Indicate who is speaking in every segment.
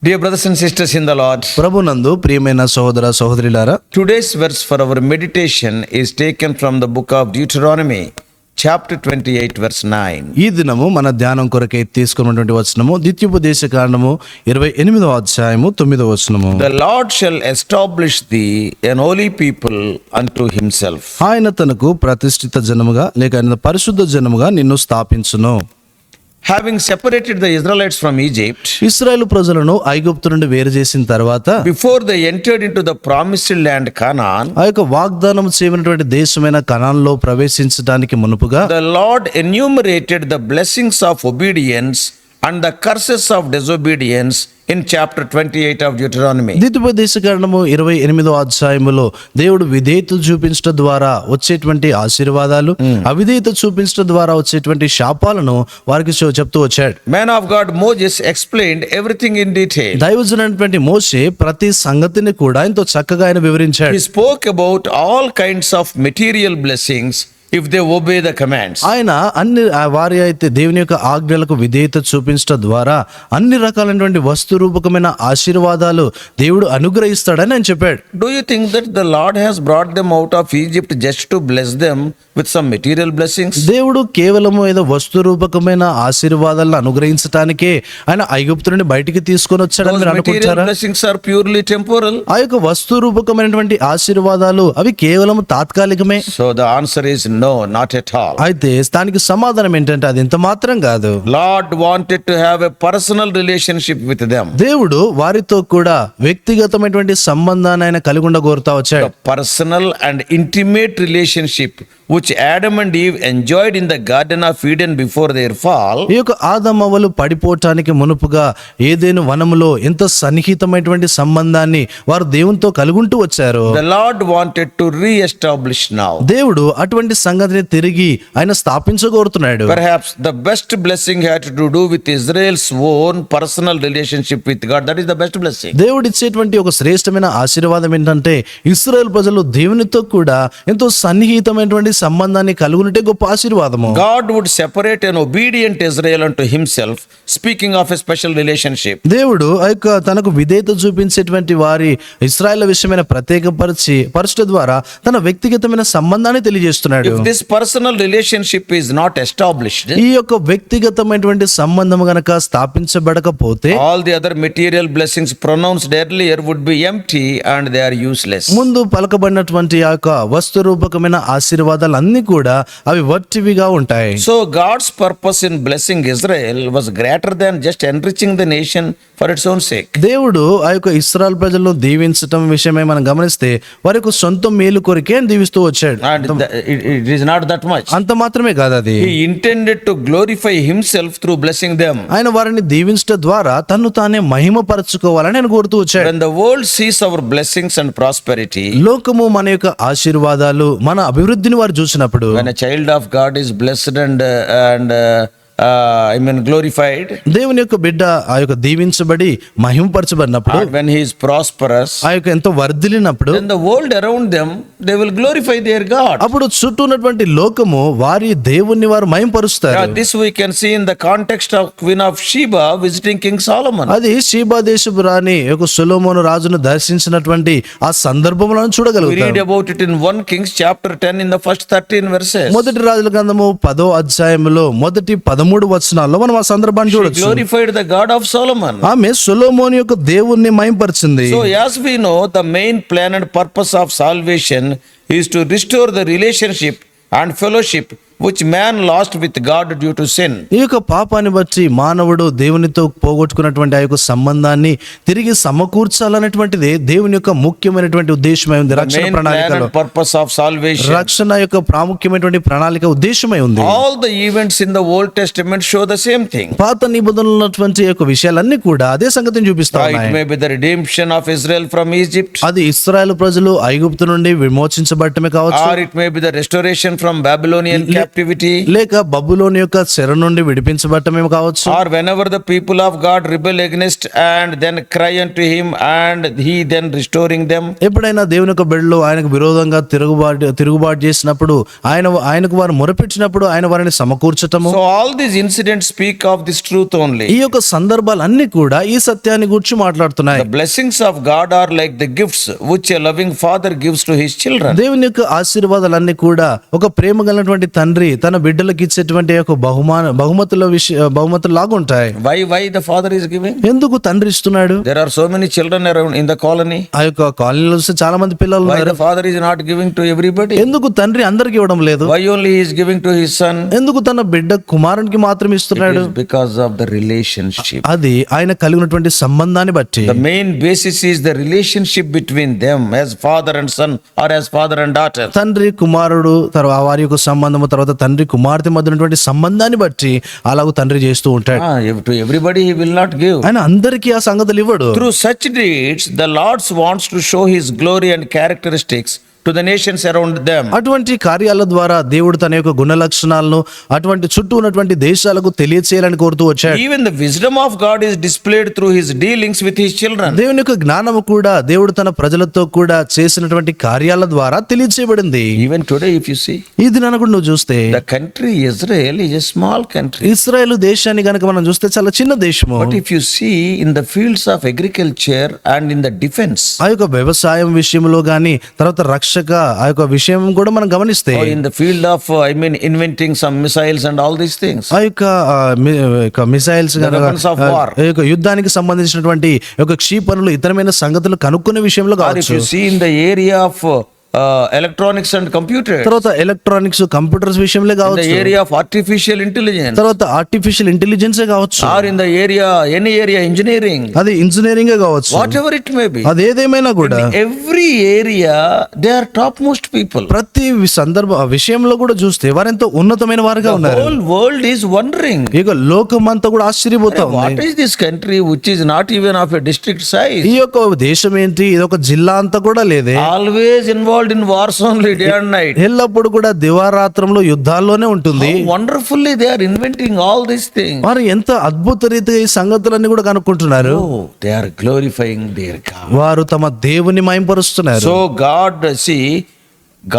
Speaker 1: Dear brothers and sisters in the Lord,
Speaker 2: ప్రభునందు ప్రియమైన సహోదర సహోదరులారా,
Speaker 1: today's verse for our meditation is taken from the book of Deuteronomy, chapter 28, verse 9.
Speaker 2: ఈ దినము మన ధ్యానం కొరకై తీసుకున్నటువంటి వచనము ద్వితీయోపదేశ కాండము 28వ అధ్యాయము 9వ వచనము.
Speaker 1: The Lord shall establish thee an holy people unto himself.
Speaker 2: ఆయన తనకు ప్రతిష్ఠిత జనముగా లేక ఆయన పరిశుద్ధ జనముగా నిన్ను స్థాపించును.
Speaker 1: Having separated the Israelites from Egypt,
Speaker 2: ఇశ్రాయేలు ప్రజలను ఐగుప్తు నుండి వేరు చేసిన తర్వాత
Speaker 1: before they entered into the promised land Canaan,
Speaker 2: ఆ యొక్క వాగ్దానం చేయబడినటువంటి దేశమైన కనాన్లో ప్రవేశించడానికి మునుపుగా
Speaker 1: the Lord enumerated the blessings of obedience and the curses of disobedience in chapter 28 of Deuteronomy.
Speaker 2: ద్వితీయోపదేశ కాండము 28వ అధ్యాయములో దేవుడు విధేయత చూపించడం ద్వారా వచ్చేటువంటి ఆశీర్వాదాలు, అవిధేయత చూపించడం ద్వారా వచ్చేటువంటి శాపాలను వారికి చెప్తూ వచ్చాడు.
Speaker 1: Man of God Moses explained everything in detail.
Speaker 2: దైవజనైనటువంటి మోషే ప్రతి సంగతిని కూడా ఎంతో చక్కగా ఆయన వివరించాడు.
Speaker 1: He spoke about all kinds of material blessings if they obey the commands.
Speaker 2: ఆయన వారి అయితే దేవుని యొక్క ఆజ్ఞలకు విధేయత చూపించడం ద్వారా అన్ని రకాలైనటువంటి వస్తు రూపకమైన ఆశీర్వాదాలు దేవుడు అనుగ్రహిస్తాడని ఆయన చెప్పాడు.
Speaker 1: Do you think that the Lord has brought them out of Egypt just to bless them with some material blessings?
Speaker 2: దేవుడు కేవలము ఏదో వస్తు రూపకమైన ఆశీర్వాదాలను అనుగ్రహించడానికే ఆయన ఐగుప్తు నుండి బయటికి తీసుకొని వచ్చాడని
Speaker 1: Those
Speaker 2: మీరు
Speaker 1: material
Speaker 2: అనుకుంటారా?
Speaker 1: blessings are purely temporal.
Speaker 2: ఆ యొక్క వస్తు రూపకమైనటువంటి ఆశీర్వాదాలు అవి కేవలం తాత్కాలికమే.
Speaker 1: So the answer is no, not at all.
Speaker 2: అయితే దానికి సమాధానం ఏంటంటే అది ఇంత మాత్రం కాదు.
Speaker 1: Lord wanted to have a personal relationship with them.
Speaker 2: దేవుడు వారితో కూడా వ్యక్తిగతమైనటువంటి సంబంధాన్ని ఆయన కలిగి ఉండగోరుతా వచ్చాడు.
Speaker 1: The personal and intimate relationship which Adam and Eve enjoyed in the Garden of Eden before their fall.
Speaker 2: ఈ యొక్క ఆదమవ్వలు పడిపోవటానికి మునుపుగా ఏదైను వనములో ఎంత సన్నిహితమైనటువంటి సంబంధాన్ని వారు దేవునితో కలుగుంటూ వచ్చారు.
Speaker 1: The Lord wanted to re-establish now.
Speaker 2: దేవుడు అటువంటి సంగతిని తిరిగి ఆయన స్థాపించగోరుతున్నాడు.
Speaker 1: Perhaps the best blessing had to do with Israel's own personal relationship with God. That is the best blessing.
Speaker 2: దేవుడు ఇచ్చేటువంటి ఒక శ్రేష్టమైన ఆశీర్వాదం ఏంటంటే ఇశ్రాయేలు ప్రజలు దేవునితో కూడా ఎంతో సన్నిహితమైనటువంటి సంబంధాన్ని కలుగునటే గొప్ప ఆశీర్వాదము.
Speaker 1: God would separate an obedient Israel unto himself, speaking of a special relationship.
Speaker 2: దేవుడు ఆ యొక్క తనకు విధేయత చూపించేటువంటి వారి ఇశ్రాయేలు విషయమైన పరచుట ద్వారా తన వ్యక్తిగతమైన సంబంధాన్ని తెలియజేస్తున్నాడు.
Speaker 1: If this personal relationship is not established,
Speaker 2: ఈ యొక్క వ్యక్తిగతమైనటువంటి సంబంధం గనక స్థాపించబడకపోతే
Speaker 1: all the other material blessings pronounced earlier would be empty and they are useless.
Speaker 2: ముందు పలకబడినటువంటి ఆ యొక్క వస్తు రూపకమైన ఆశీర్వాదాలు అన్ని కూడా అవి వట్టివిగా ఉంటాయి.
Speaker 1: So God's purpose in blessing Israel was greater than just enriching the nation for its own sake.
Speaker 2: దేవుడు ఆ యొక్క ఇశ్రాయేలు ప్రజలను దీవించటం విషయమై మనం గమనిస్తే వారి యొక్క సొంత మేలు కొరికే దీవిస్తూ వచ్చాడు.
Speaker 1: And it is not that much.
Speaker 2: అంత మాత్రమే కాదు, అది
Speaker 1: He intended to glorify himself through blessing them.
Speaker 2: ఆయన వారిని దీవించడం ద్వారా తన్ను తానే మహిమపరచుకోవాలని ఆయన కోరుతూ వచ్చాడు.
Speaker 1: When the world sees our blessings and prosperity,
Speaker 2: లోకము మన యొక్క ఆశీర్వాదాలు మన అభివృద్ధిని వారు చూసినప్పుడు,
Speaker 1: when a child of God is blessed and glorified,
Speaker 2: దేవుని యొక్క బిడ్డ ఆ యొక్క దీవించబడి మహిమపరచబడినప్పుడు,
Speaker 1: and when he is prosperous,
Speaker 2: ఆ యొక్క ఎంతో వర్ధిల్లినప్పుడు,
Speaker 1: then the world around them they will glorify their God.
Speaker 2: అప్పుడు చుట్టూ ఉన్నటువంటి లోకము వారి దేవుణ్ణి వారు మహిమపరుస్తారు.
Speaker 1: This we can see in the context of Queen of Sheba visiting King Solomon.
Speaker 2: అది షీబా దేశపు రాణి యొక్క సొలొమోను రాజును దర్శించినటువంటి ఆ సందర్భంలో
Speaker 1: We read
Speaker 2: చూడగలుగుతాం.
Speaker 1: about it in 1 Kings chapter 10 in the first 13 verses.
Speaker 2: మొదటి రాజుల గ్రంథము 10వ అధ్యాయంలో మొదటి 13 వచనాల్లో మనం ఆ సందర్భాన్ని
Speaker 1: She
Speaker 2: చూడొచ్చు.
Speaker 1: glorified the God of Solomon.
Speaker 2: ఆమె సొలొమోను యొక్క దేవుణ్ణి మహిమపరిచింది.
Speaker 1: So as we know, the main plan and purpose of salvation is to restore the relationship and fellowship which man lost with God due to sin.
Speaker 2: ఈ యొక్క పాపాన్ని బట్టి మానవుడు దేవునితో పోగొట్టుకున్నటువంటి ఆ యొక్క సంబంధాన్ని తిరిగి సమకూర్చాలనేటువంటిది దేవుని యొక్క ముఖ్యమైనటువంటి ఉద్దేశమై ఉంది.
Speaker 1: The
Speaker 2: రక్షణ
Speaker 1: main plan
Speaker 2: ప్రణాళికలో
Speaker 1: and purpose of salvation.
Speaker 2: రక్షణ యొక్క ప్రాముఖ్యమైనటువంటి ప్రణాళిక ఉద్దేశమై ఉంది.
Speaker 1: All the events in the Old Testament show the same thing.
Speaker 2: పాత నిబంధనలో ఉన్నటువంటి యొక్క విషయాలన్నీ కూడా అదే సంగతిని చూపిస్తా
Speaker 1: It
Speaker 2: ఉన్నాయి.
Speaker 1: may be the redemption of Israel from Egypt,
Speaker 2: అది ఇశ్రాయేలు ప్రజలు ఐగుప్తు నుండి విమోచించబడటమే కావచ్చు,
Speaker 1: or it may be the restoration from Babylonian captivity. captivity,
Speaker 2: లేక బబులోని యొక్క చెర నుండి విడిపించబడటమే కావచ్చు,
Speaker 1: or whenever the people of God rebel against and then cry unto him and he then restoring them.
Speaker 2: ఎప్పుడైనా దేవుని యొక్క బిడ్డలు ఆయనకు విరోధంగా తిరుగుబాటు చేసినప్పుడు ఆయనకు వారు మొరపెట్టినప్పుడు ఆయన వారిని సమకూర్చటము.
Speaker 1: So all these incidents speak of this truth only.
Speaker 2: ఈ యొక్క సందర్భాలన్నీ కూడా ఈ సత్యాన్ని గురించి మాట్లాడుతున్నాయి.
Speaker 1: The blessings of God are like the gifts which a loving father gives to his children.
Speaker 2: దేవుని యొక్క ఆశీర్వాదాలన్నీ కూడా ఒక ప్రేమ కలిగినటువంటి తండ్రి తన బిడ్డలకు ఇచ్చేటువంటి యొక్క బహుమతులు లాగా ఉంటాయి.
Speaker 1: Why the father is giving?
Speaker 2: ఎందుకు తండ్రి ఇస్తున్నాడు?
Speaker 1: There are so many children around in the colony.
Speaker 2: ఆ యొక్క కాలనీలో వస్తే చాలా మంది పిల్లలు
Speaker 1: Why
Speaker 2: ఉన్నారు.
Speaker 1: the father is not giving to everybody?
Speaker 2: ఎందుకు తండ్రి అందరికి ఇవ్వడం లేదు?
Speaker 1: Why only he is giving to his son?
Speaker 2: ఎందుకు తన బిడ్డ కుమారునికి మాత్రం ఇస్తున్నాడు?
Speaker 1: It is because of the relationship.
Speaker 2: అది ఆయన కలిగినటువంటి సంబంధాన్ని బట్టి.
Speaker 1: The main basis is the relationship between them as father and son or as father and daughter.
Speaker 2: తండ్రి కుమారుడు తర్వాత వారి యొక్క సంబంధము, తర్వాత తండ్రి కుమార్తె మధ్య ఉన్నటువంటి సంబంధాన్ని బట్టి అలాగూ తండ్రి చేస్తూ ఉంటాడు.
Speaker 1: To everybody he will not give.
Speaker 2: ఆయన అందరికీ ఆ సంగతులు ఇవ్వడు.
Speaker 1: Through such deeds the Lord wants to show his glory and characteristics to the nations around them.
Speaker 2: అటువంటి కార్యాల ద్వారా దేవుడు తన యొక్క గుణ లక్షణాలను అటువంటి చుట్టూ ఉన్నటువంటి దేశాలకు తెలియచేయాలని కోరుతూ వచ్చాడు.
Speaker 1: Even the wisdom of God is displayed through his dealings with his children.
Speaker 2: దేవుని యొక్క జ్ఞానము కూడా దేవుడు తన ప్రజలతో కూడా చేసినటువంటి కార్యాల ద్వారా తెలియచేయబడింది.
Speaker 1: Even today if you see,
Speaker 2: ఈ దినాన కూడా నువ్వు చూస్తే
Speaker 1: the country Israel is a small country.
Speaker 2: ఇశ్రాయేలు దేశాన్ని గనక మనం చూస్తే చాలా చిన్న దేశము.
Speaker 1: But if you see in the fields of agriculture and in the defense,
Speaker 2: ఆ యొక్క వ్యవసాయం విషయంలో గాని తర్వాత రక్షక ఆ యొక్క విషయం కూడా మనం గమనిస్తే,
Speaker 1: or in the field of inventing some missiles and all these things,
Speaker 2: ఆ యొక్క మిసైల్స్
Speaker 1: weapons of war,
Speaker 2: యుద్ధానికి సంబంధించినటువంటి యొక్క క్షిపణులు ఇతరమైన సంగతులు కనుక్కునే విషయంలో
Speaker 1: or if
Speaker 2: కావచ్చు,
Speaker 1: you see in the area of electronics and computers,
Speaker 2: తర్వాత ఎలక్ట్రానిక్స్ కంప్యూటర్స్ విషయంలో
Speaker 1: in the
Speaker 2: కావచ్చు,
Speaker 1: area of artificial intelligence,
Speaker 2: తర్వాత ఆర్టిఫిషియల్ ఇంటెలిజెన్స్ కావచ్చు,
Speaker 1: or in the area any area engineering,
Speaker 2: అది ఇంజనీరింగ్ కావచ్చు,
Speaker 1: whatever it may be,
Speaker 2: అది ఏదేమైనా కూడా
Speaker 1: every area they are topmost people.
Speaker 2: ప్రతి విషయంలో కూడా చూస్తే వారెంతో ఉన్నతమైన వారుగా
Speaker 1: The
Speaker 2: ఉన్నారు.
Speaker 1: whole world is wondering,
Speaker 2: ఇక లోకమంతా కూడా ఆశ్చర్యపోతా
Speaker 1: what
Speaker 2: ఉంది.
Speaker 1: is this country which is not even of a district size,
Speaker 2: ఈ యొక్క దేశం ఏంటి, ఇది ఒక జిల్లా అంతా కూడా లేదే,
Speaker 1: always involved in wars only day and night.
Speaker 2: ఎల్లప్పుడు కూడా దివారాత్రంలో యుద్ధాల్లోనే ఉంటుంది.
Speaker 1: How wonderfully they are inventing all these things.
Speaker 2: వారు ఎంత అద్భుత రీతిగా ఈ సంగతులన్నీ కూడా కనుక్కుంటున్నారు.
Speaker 1: Oh, they are glorifying their God.
Speaker 2: వారు తమ దేవుని మహింపరుస్తున్నారు.
Speaker 1: So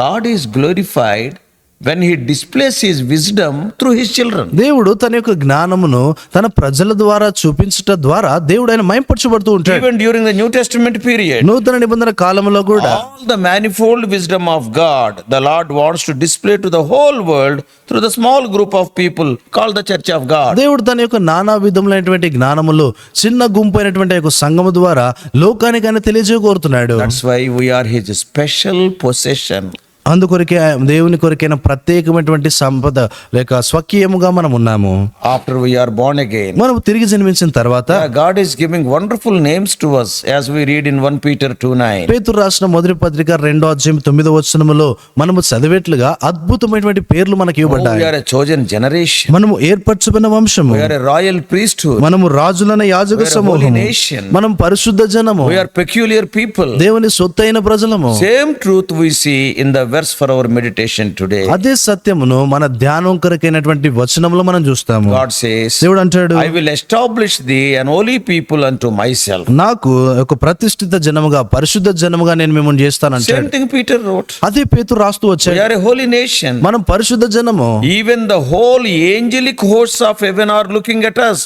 Speaker 1: God is glorified when he displays his wisdom through his children.
Speaker 2: దేవుడు తన యొక్క జ్ఞానమును తన ప్రజల ద్వారా చూపించట ద్వారా దేవుడు ఆయన మహింపరచబడుతూ ఉంటాడు.
Speaker 1: Even during the New Testament period,
Speaker 2: నూతన నిబంధన కాలంలో కూడా
Speaker 1: all the manifold wisdom of God, the Lord wants to display to the whole world through the small group of people called the Church of God.
Speaker 2: దేవుడు తన యొక్క నానా విధములైనటువంటి జ్ఞానములు చిన్న గుంపు అయినటువంటి యొక్క సంఘము ద్వారా లోకానికి ఆయన తెలియజేయకోరుతున్నాడు.
Speaker 1: That's why we are his special possession.
Speaker 2: అందుకొరకే దేవుని కొరకైన ప్రత్యేకమైనటువంటి సంపద లేక స్వకీయముగా మనం ఉన్నాము.
Speaker 1: After we are born again,
Speaker 2: మనం తిరిగి జన్మించిన తర్వాత
Speaker 1: God is giving wonderful names to us as we read in 1 Peter 2:9.
Speaker 2: పేతురు రాసిన మొదటి పత్రిక 2వ అధ్యాయం 9వ వచనములో మనము చదివేట్లుగా అద్భుతమైనటువంటి పేర్లు మనకి
Speaker 1: We
Speaker 2: ఇవ్వబడ్డాయి.
Speaker 1: are a chosen generation.
Speaker 2: మనము ఏర్పరచబడిన వంశము,
Speaker 1: We are a royal priesthood.
Speaker 2: మనము రాజులైన యాజక
Speaker 1: We are a
Speaker 2: సమూహము,
Speaker 1: holy nation.
Speaker 2: మనం పరిశుద్ధ జనము,
Speaker 1: We are peculiar people.
Speaker 2: దేవుని సొత్తైన ప్రజలము.
Speaker 1: Same truth we see in the verse for our meditation today.
Speaker 2: అదే సత్యమును మన ధ్యానం కొరకైనటువంటి వచనములో మనం చూస్తాము.
Speaker 1: God says,
Speaker 2: దేవుడు అంటాడు,
Speaker 1: I will establish thee an holy people unto myself.
Speaker 2: నాకు ఒక ప్రతిష్ఠిత జనముగా పరిశుద్ధ జనముగా నేను మిమ్మల్ని చేస్తానంటాడు.
Speaker 1: Same thing Peter wrote.
Speaker 2: అదే పేతురు రాస్తూ
Speaker 1: We
Speaker 2: వచ్చాడు,
Speaker 1: are a holy nation.
Speaker 2: మనం పరిశుద్ధ జనము.
Speaker 1: Even the whole angelic hosts of heaven are looking at us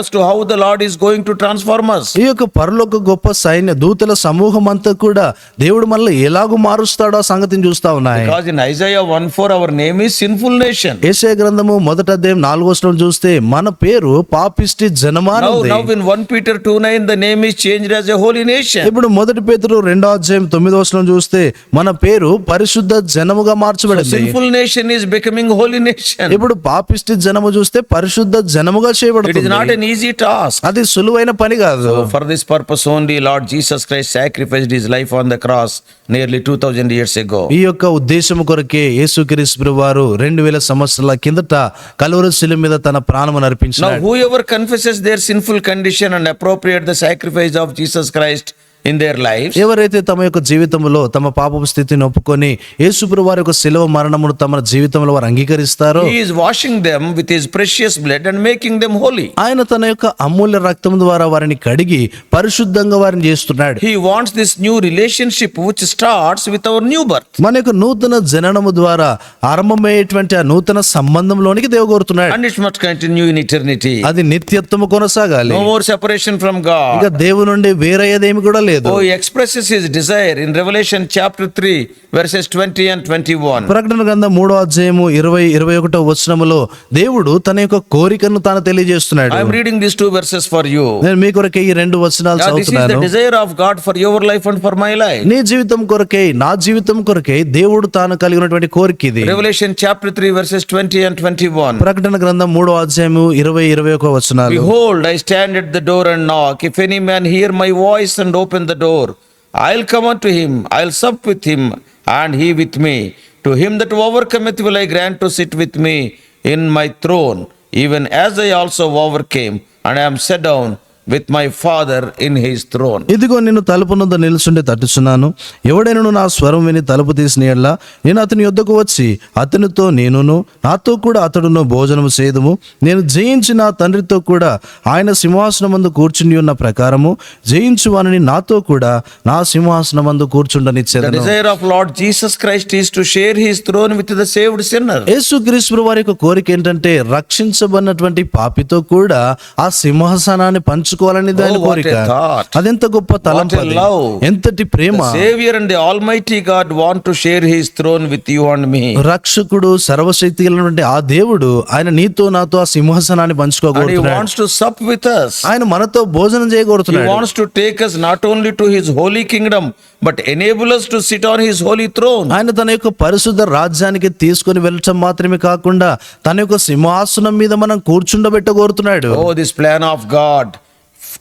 Speaker 1: as to how the Lord is going to transform us.
Speaker 2: ఈ యొక్క పరలోక గొప్ప సైన్య దూతల సమూహం అంతా కూడా దేవుడు మనల్ని ఎలాగూ మారుస్తాడో ఆ సంగతిని చూస్తా ఉన్నాయి.
Speaker 1: Because in Isaiah 1:4 our name is sinful nation.
Speaker 2: యెషయా గ్రంథము 1వ అధ్యాయం 4వ వచనం చూస్తే మన పేరు పాపిష్టి జనమా అని ఉంది.
Speaker 1: Now in 1 Peter 2:9 the name is changed as a holy nation.
Speaker 2: ఇప్పుడు మొదటి పేతురు 2వ అధ్యాయం 9వ వచనం చూస్తే మన పేరు పరిశుద్ధ జనముగా మార్చబడింది.
Speaker 1: Sinful nation is becoming holy nation.
Speaker 2: ఇప్పుడు పాపిష్టి జనము చూస్తే పరిశుద్ధ జనముగా
Speaker 1: It is
Speaker 2: చేయబడుతుంది.
Speaker 1: not an easy task.
Speaker 2: అది సులువైన పని కాదు.
Speaker 1: So for this purpose only Lord Jesus Christ sacrificed his life on the cross nearly 2000 years ago.
Speaker 2: ఈ యొక్క ఉద్దేశము కొరకే యేసుక్రీస్తు ప్రభువారు 2000 సంవత్సరాల కిందట కలువరి శిలువ మీద తన ప్రాణమును
Speaker 1: Now
Speaker 2: అర్పించాడు.
Speaker 1: whoever confesses their sinful condition and appropriate the sacrifice of Jesus Christ in their lives.
Speaker 2: ఎవరైతే తమ యొక్క జీవితంలో తమ పాపపు స్థితిని ఒప్పుకొని యేసుప్రభు వారి యొక్క శిలువ మరణమును తమ జీవితంలో వారు అంగీకరిస్తారో
Speaker 1: He is washing them with His precious blood and making them holy.
Speaker 2: ఆయన తన యొక్క అమూల్య రక్తం ద్వారా వారిని కడిగి పరిశుద్ధంగా వారిని చేస్తున్నాడు.
Speaker 1: He wants this new relationship which starts with our new birth.
Speaker 2: మన యొక్క నూతన జననము ద్వారా ఆరంభమయ్యేటువంటి ఆ నూతన సంబంధంలోనికి దేవుడు కోరుతున్నాడు.
Speaker 1: And it must continue in eternity.
Speaker 2: అది నిత్యత్వము కొనసాగాలి.
Speaker 1: No more separation from God.
Speaker 2: ఇక దేవుని నుండి వేరయ్యేదేమి కూడా లేదు.
Speaker 1: Oh, he expresses his desire in Revelation chapter 3 verses 20 and 21.
Speaker 2: ప్రకటన గ్రంథం 3వ అధ్యాయము 20-21 వచనములో దేవుడు తన యొక్క కోరికను తాను తెలియజేస్తున్నాడు.
Speaker 1: I am reading these two verses for you.
Speaker 2: నేను మీ కొరకే ఈ రెండు వచనాలు
Speaker 1: This is the
Speaker 2: చదువుతున్నాను.
Speaker 1: desire of God for your life and for my life.
Speaker 2: నీ జీవితం కొరకే నా జీవితం కొరకే దేవుడు తాను కలిగి ఉన్నటువంటి కోరిక ఇది.
Speaker 1: Revelation chapter 3 verses 20 and 21.
Speaker 2: ప్రకటన గ్రంథం 3వ అధ్యాయము 20-21 వచనాలు.
Speaker 1: Behold, I stand at the door and knock. If any man hear my voice and open the door, I'll come unto him, I'll sup with him, and he with me. To him that overcometh will I grant to sit with me in my throne, even as I also overcame, and I am set down with my Father in his throne.
Speaker 2: ఇదిగో నేను తలుపు నొద్ద నిలుచుండి తట్టుచున్నాను. ఎవడైనను నా స్వరం విని తలుపు తీసిన యెడల నేను అతని యొద్దకు వచ్చి అతనితో నేనును నాతో కూడా అతడును భోజనము చేదుము. నేను జయించి నా తండ్రితో కూడా ఆయన సింహాసనమందు కూర్చుని ఉన్న ప్రకారము జయించువానిని నాతో కూడా నా సింహాసనమందు
Speaker 1: The
Speaker 2: కూర్చుండనిచ్చేదను.
Speaker 1: desire of Lord Jesus Christ is to share his throne with the saved sinner.
Speaker 2: యేసుక్రీస్తు వారి యొక్క కోరిక ఏంటంటే రక్షించబడినటువంటి పాపితో కూడా ఆ సింహాసనాన్ని పంచుకోవాలని దాని
Speaker 1: Oh, what a
Speaker 2: కోరిక.
Speaker 1: thought.
Speaker 2: అదెంత గొప్ప తలంపు,
Speaker 1: What a love.
Speaker 2: ఎంతటి ప్రేమ.
Speaker 1: The Savior and the Almighty God want to share his throne with you and me.
Speaker 2: రక్షకుడు సర్వశక్తి కలిగినటువంటి ఆ దేవుడు ఆయన నీతో నాతో ఆ సింహాసనాన్ని
Speaker 1: And he
Speaker 2: పంచుకోగలుగుతున్నాడు.
Speaker 1: wants to sup with us.
Speaker 2: ఆయన మనతో భోజనం
Speaker 1: He
Speaker 2: చేయగలుగుతున్నాడు.
Speaker 1: wants to take us not only to his holy kingdom, but enable us to sit on his holy throne.
Speaker 2: ఆయన తన యొక్క పరిశుద్ధ రాజ్యానికి తీసుకొని వెళ్ళటం మాత్రమే కాకుండా తన యొక్క సింహాసనం మీద మనం కూర్చుండబెట్టగోరుతున్నాడు.
Speaker 1: Oh, this plan of God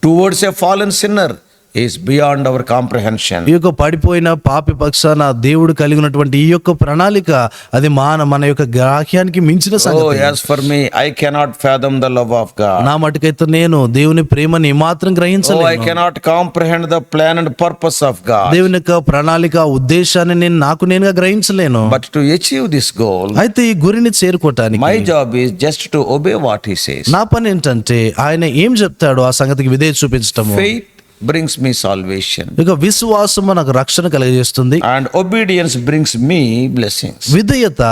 Speaker 1: towards a fallen sinner is beyond our comprehension.
Speaker 2: ఈ యొక్క పడిపోయిన పాపి పక్షాన దేవుడు కలిగినటువంటి ఈ యొక్క ప్రణాళిక అది మన యొక్క గ్రాహ్యానికి మించిన
Speaker 1: Oh,
Speaker 2: సంగతి.
Speaker 1: as for me, I cannot fathom the love of God.
Speaker 2: నా మటుకైతే నేను దేవుని ప్రేమని మాత్రం
Speaker 1: Oh, I
Speaker 2: గ్రహించలేను.
Speaker 1: cannot comprehend the plan and purpose of God.
Speaker 2: దేవుని యొక్క ప్రణాళిక ఉద్దేశాన్ని నేను నేనుగా గ్రహించలేను.
Speaker 1: But to achieve this goal,
Speaker 2: అయితే ఈ గురిని చేరుకోవటానికి
Speaker 1: my job is just to obey what he says.
Speaker 2: నా పని ఏంటంటే ఆయన ఏం చెప్తాడో ఆ సంగతికి విధేయత చూపించటము.
Speaker 1: Faith brings me salvation,
Speaker 2: ఇక విశ్వాసము నాకు రక్షణ కలిగజేస్తుంది.
Speaker 1: and obedience brings me blessings.
Speaker 2: విధేయత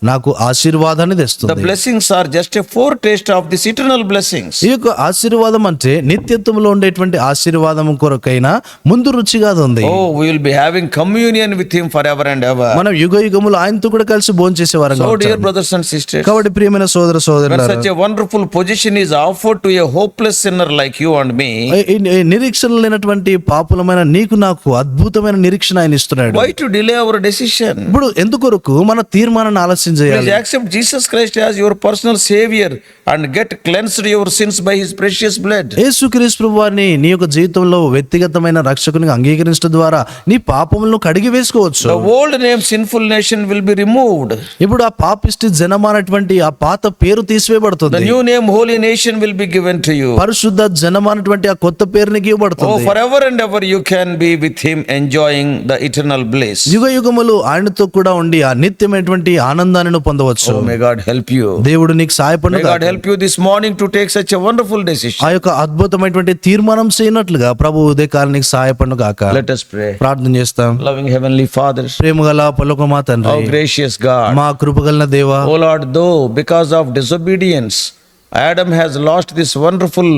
Speaker 2: నాకు ఆశీర్వాదాన్ని
Speaker 1: The
Speaker 2: తెస్తుంది.
Speaker 1: blessings are just a foretaste of this eternal blessings.
Speaker 2: ఈ యొక్క ఆశీర్వాదం అంటే నిత్యత్వంలో ఉండేటువంటి ఆశీర్వాదం కొరకైనా ముందు రుచిగా ఉంది.
Speaker 1: Oh, we will be having communion with him forever and ever.
Speaker 2: మనం యుగ యుగములు ఆయనతో కూడా కలిసి భోంచేసే వారంగా
Speaker 1: So, dear
Speaker 2: ఉంటాం.
Speaker 1: brothers and sisters,
Speaker 2: కాబట్టి ప్రియమైన సోదర
Speaker 1: when
Speaker 2: సోదరులారా,
Speaker 1: such a wonderful position is offered to a hopeless sinner like you and me,
Speaker 2: ఈ నిరీక్షణ లేనటువంటి పాపులమైన నీకు నాకు అద్భుతమైన నిరీక్షణ ఆయన ఇస్తున్నాడు.
Speaker 1: why to delay our decision?
Speaker 2: ఇప్పుడు ఎందుకొరకు మన తీర్మానాన్ని ఆలస్యం చేయాలి?
Speaker 1: Please accept Jesus Christ as your personal savior and get cleansed your sins by his precious blood.
Speaker 2: యేసుక్రీస్తు ప్రభువారిని నీ యొక్క జీవితంలో వ్యక్తిగతమైన రక్షకునిగా అంగీకరించడం ద్వారా నీ పాపములను కడిగి వేసుకోవచ్చు.
Speaker 1: The old name sinful nation will be removed.
Speaker 2: ఇప్పుడు ఆ పాపిష్టి జనమానటువంటి ఆ పాత పేరు
Speaker 1: The
Speaker 2: తీసివేయబడుతుంది.
Speaker 1: new name holy nation will be given to you.
Speaker 2: పరిశుద్ధ జనమానటువంటి ఆ కొత్త పేరు నీకు
Speaker 1: Oh,
Speaker 2: ఇవ్వబడుతుంది.
Speaker 1: forever and ever you can be with him enjoying the eternal bliss.
Speaker 2: యుగ యుగములు ఆయనతో కూడా ఉండి ఆ నిత్యమైనటువంటి ఆనందాన్ని నువ్వు పొందవచ్చు.
Speaker 1: Oh, may God help you.
Speaker 2: దేవుడు నీకు
Speaker 1: May
Speaker 2: సహాయపడు.
Speaker 1: God help you this morning to take such a wonderful decision.
Speaker 2: ఆ యొక్క అద్భుతమైనటువంటి తీర్మానం చేయనట్లుగా ప్రభు ఉదయకాలం నీకు సహాయపడును గాక.
Speaker 1: Let us pray.
Speaker 2: ప్రార్థన చేస్తాం.
Speaker 1: Loving heavenly Father,
Speaker 2: ప్రేమగల పరలోకమా
Speaker 1: oh
Speaker 2: తండ్రి,
Speaker 1: gracious God,
Speaker 2: మా కృపగలన దేవా,
Speaker 1: oh Lord, though because of disobedience Adam has lost this wonderful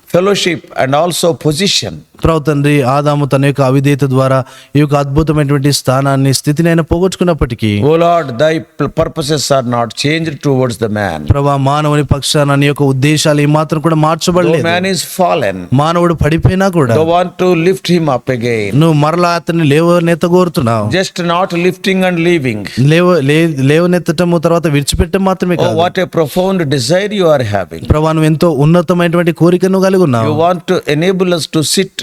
Speaker 1: fellowship and also position,
Speaker 2: ప్రభు తండ్రి, ఆదాము తన యొక్క అవిధేయత ద్వారా ఈ యొక్క అద్భుతమైనటువంటి స్థానాన్ని స్థితిని ఆయన పోగొట్టుకున్నప్పటికీ,
Speaker 1: oh Lord, thy purposes are not changed towards the man.
Speaker 2: ప్రభా మానవుని పక్షాన నీ యొక్క ఉద్దేశాలు ఏమాత్రం కూడా
Speaker 1: Though
Speaker 2: మార్చబడలేదు.
Speaker 1: man is fallen,
Speaker 2: మానవుడు పడిపోయినా కూడా
Speaker 1: thou want to lift him up again.
Speaker 2: నువ్వు మరలా అతన్ని లేవనెత్తగోరుతున్నావు.
Speaker 1: Just not lifting and leaving.
Speaker 2: లేవనెత్తటము తర్వాత విడిచిపెట్టడం మాత్రమే
Speaker 1: Oh,
Speaker 2: కాదు.
Speaker 1: what a profound desire you are having.
Speaker 2: ప్రభా నువ్వు ఎంతో ఉన్నతమైనటువంటి కోరికను కలిగి
Speaker 1: You
Speaker 2: ఉన్నావు.
Speaker 1: want to enable us to sit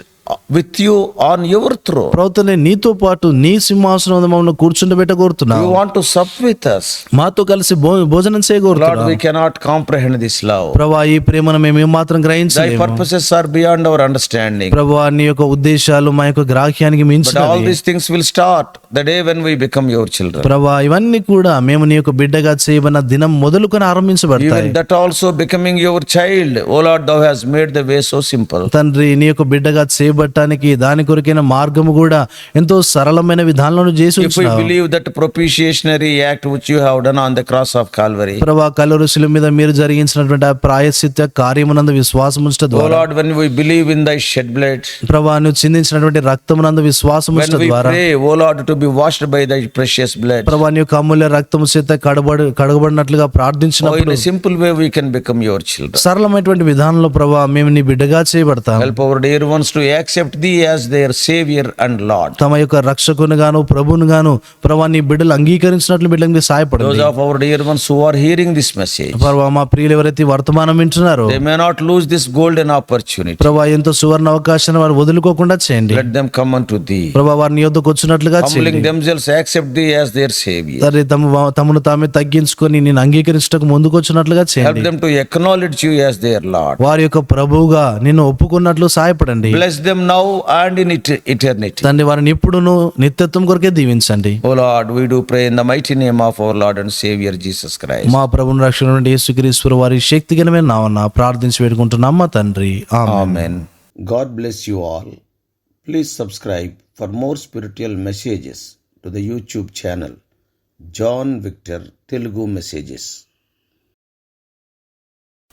Speaker 1: with you on your throne.
Speaker 2: ప్రభుత్వనే నీతో పాటు నీ సింహాసనం మమ్మల్ని కూర్చుండబెట్ట కోరుతున్నావు.
Speaker 1: You want to sup with us.
Speaker 2: మాతో కలిసి భోజనం
Speaker 1: Lord,
Speaker 2: చేయగోరుతున్నావు.
Speaker 1: we cannot comprehend this love.
Speaker 2: ప్రభా ఈ ప్రేమను మేము ఏమాత్రం
Speaker 1: Thy
Speaker 2: గ్రహించలేము.
Speaker 1: purposes are beyond our understanding.
Speaker 2: ప్రభా నీ యొక్క ఉద్దేశాలు మా యొక్క గ్రాహ్యానికి
Speaker 1: But all
Speaker 2: మించినవి.
Speaker 1: these things will start the day when we become your children.
Speaker 2: ప్రభా ఇవన్నీ కూడా మేము నీ యొక్క బిడ్డగా చేయబడిన దినం మొదలుకొని ఆరంభించబడతాయి.
Speaker 1: Even that also becoming your child, O Lord, thou hast made the way so simple.
Speaker 2: తండ్రి నీ యొక్క బిడ్డగా చేయబడటానికి దాని కొరకైన మార్గము కూడా ఎంతో సరళమైన విధానంలో చేసి
Speaker 1: If we
Speaker 2: ఉంచినావు.
Speaker 1: believe that propitiatory act which you have done on the cross of Calvary,
Speaker 2: ప్రభా కలువరి శిలువ మీద మీరు జరిగించినటువంటి ఆ ప్రాయశ్చిత్త కార్యమునందు విశ్వాసం ఉంచట
Speaker 1: O
Speaker 2: ద్వారా,
Speaker 1: Lord, when we believe in thy shed blood,
Speaker 2: ప్రభా నువ్వు చిందించినటువంటి రక్తమునందు విశ్వాసం
Speaker 1: when
Speaker 2: ఉంచట
Speaker 1: we
Speaker 2: ద్వారా,
Speaker 1: pray, O Lord, to be washed by thy precious blood,
Speaker 2: ప్రభా నీ యొక్క అమూల్య రక్తము చేత కడగబడినట్లుగా
Speaker 1: oh, in
Speaker 2: ప్రార్థించినప్పుడు
Speaker 1: a simple way we can become your children.
Speaker 2: సరళమైనటువంటి విధానంలో ప్రభా మేము నీ బిడ్డగా చేయబడతాం.
Speaker 1: Help our dear ones to accept thee as their Savior and Lord.
Speaker 2: తమ యొక్క రక్షకుని గాను ప్రభువును గాను ప్రభా నీ బిడ్డలు అంగీకరించినట్లు బిడ్డలకు
Speaker 1: Those
Speaker 2: సహాయపడండి.
Speaker 1: of our dear ones who are hearing this message,
Speaker 2: ప్రభా మా ప్రియులు ఎవరైతే ఈ వర్తమానం వింటున్నారో
Speaker 1: they may not lose this golden opportunity.
Speaker 2: ప్రభా ఎంతో సువర్ణ అవకాశాన్ని వారు వదులుకోకుండా చేయండి.
Speaker 1: Let them come unto thee,
Speaker 2: ప్రభా వారిని యొద్దకు వచ్చినట్లుగా
Speaker 1: humbling
Speaker 2: చేయండి.
Speaker 1: themselves, accept thee as their Savior.
Speaker 2: తండ్రి తమను తామే తగ్గించుకొని నేను అంగీకరించటకు ముందుకు వచ్చినట్లుగా
Speaker 1: Help
Speaker 2: చేయండి.
Speaker 1: them to acknowledge you as their Lord.
Speaker 2: వారి యొక్క ప్రభువుగా నిన్ను ఒప్పుకున్నట్లు సహాయపడండి.
Speaker 1: Bless them now and in eternity.
Speaker 2: తండ్రి వారిని ఇప్పుడును నిత్యత్వం కొరకే దీవించండి.
Speaker 1: O Lord, we do pray in the mighty name of our Lord and Savior Jesus Christ.
Speaker 2: మా ప్రభుని రక్షణ నుండి యేసుక్రీస్తు వారి శక్తిగలమైన నామమున ప్రార్థించి వేడుకుంటున్నాం మా తండ్రి. ఆమేన్.
Speaker 1: Amen. God bless you all. Please subscribe for more spiritual messages to the YouTube channel John Victor Telugu Messages.